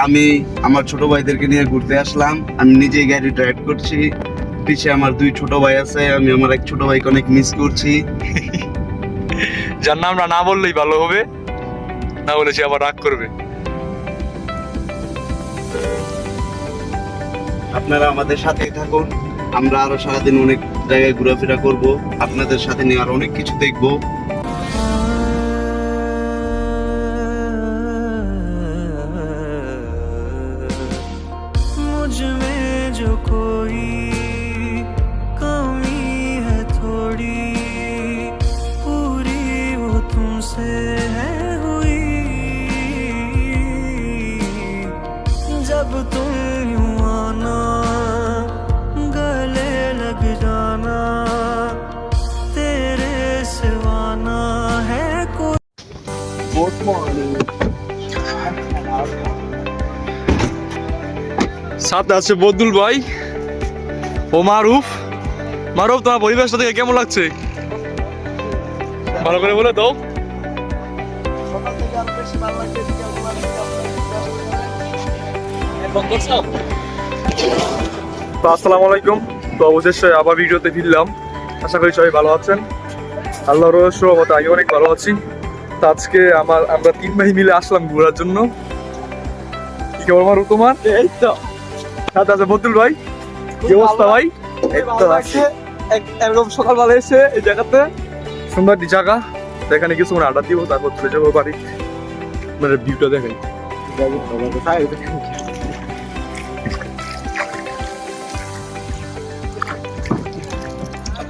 আমি আমার ছোট ভাইদেরকে নিয়ে ঘুরতে আসলাম। আমি নিজেই গাড়ি ড্রাইভ করছি, পিছে আমার দুই ছোট ভাই আছে। আমি আমার এক ছোট ভাইকে অনেক মিস করছি। যার নামটা না বললেই ভালো হবে, না বলে সে আবার রাগ করবে। আপনারা আমাদের সাথেই থাকুন, আমরা আরো সারাদিন অনেক জায়গায় ঘোরাফেরা করব, আপনাদের সাথে নিয়ে আর অনেক কিছু দেখবো। जो कोई कमी है थोड़ी पूरी वो तुमसे है हुई जब तुम यूं आना गले लग जाना तेरे सिवाना है कोई। Good morning. সাথে আছে বদুল ভাই ও মারুফ। মারুফ, তোমার পরিবেশটা থেকে কেমন লাগছে? ভালো করে বলে দাও। তো আসসালামু আলাইকুম। তো অবশেষে আবার ভিডিওতে ফিরলাম। আশা করি সবাই ভালো আছেন। আল্লাহর রহমতে আমি অনেক ভালো আছি। তো আজকে আমরা 3 ভাই মিলে আসলাম ঘোরার জন্য। কি খবর মারুফ তোমার? এই তো সাথে আছে বদুল ভাই। কি অবস্থা ভাই? এই তো আছে একদম সকালবেলা এসে এই জায়গাতে সুন্দর একটি জায়গা, এখানে কিছুক্ষণ আড্ডা দিব, তারপর চলে যাবো বাড়ি। আপনাদের ভিউটা দেখাই।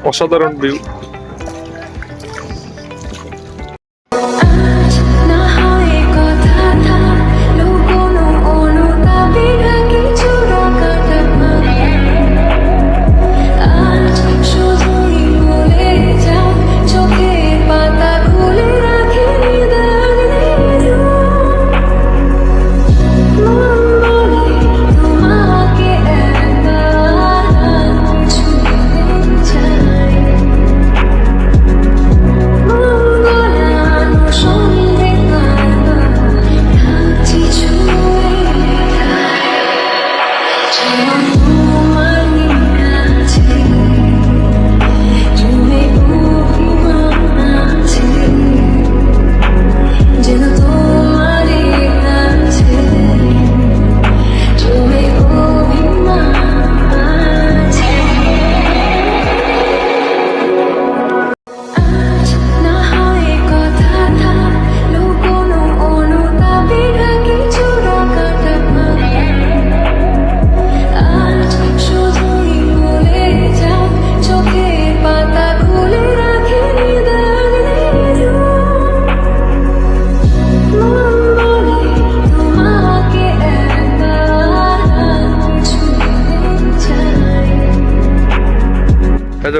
অসাধারণ ভিউ।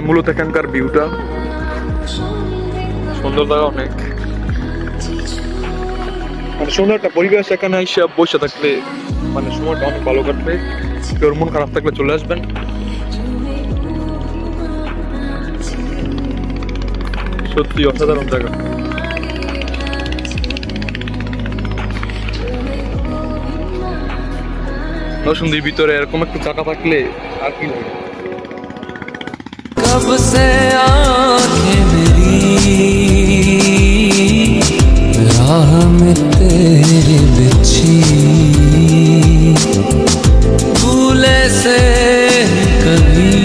মূলত এখানকার ভিউটা সুন্দর, জায়গা অনেক মানে সুন্দর একটা পরিবেশ। এখানে এসে বসে থাকলে মানে সময়টা অনেক ভালো কাটবে। কেউ মন খারাপ থাকলে চলে আসবেন। সত্যি অসাধারণ জায়গা। নরসিংদীর ভিতরে এরকম একটা জায়গা থাকলে আর কি লাগে। कब से आँखें मेरी राह में तेरे बिछी भूले से कभी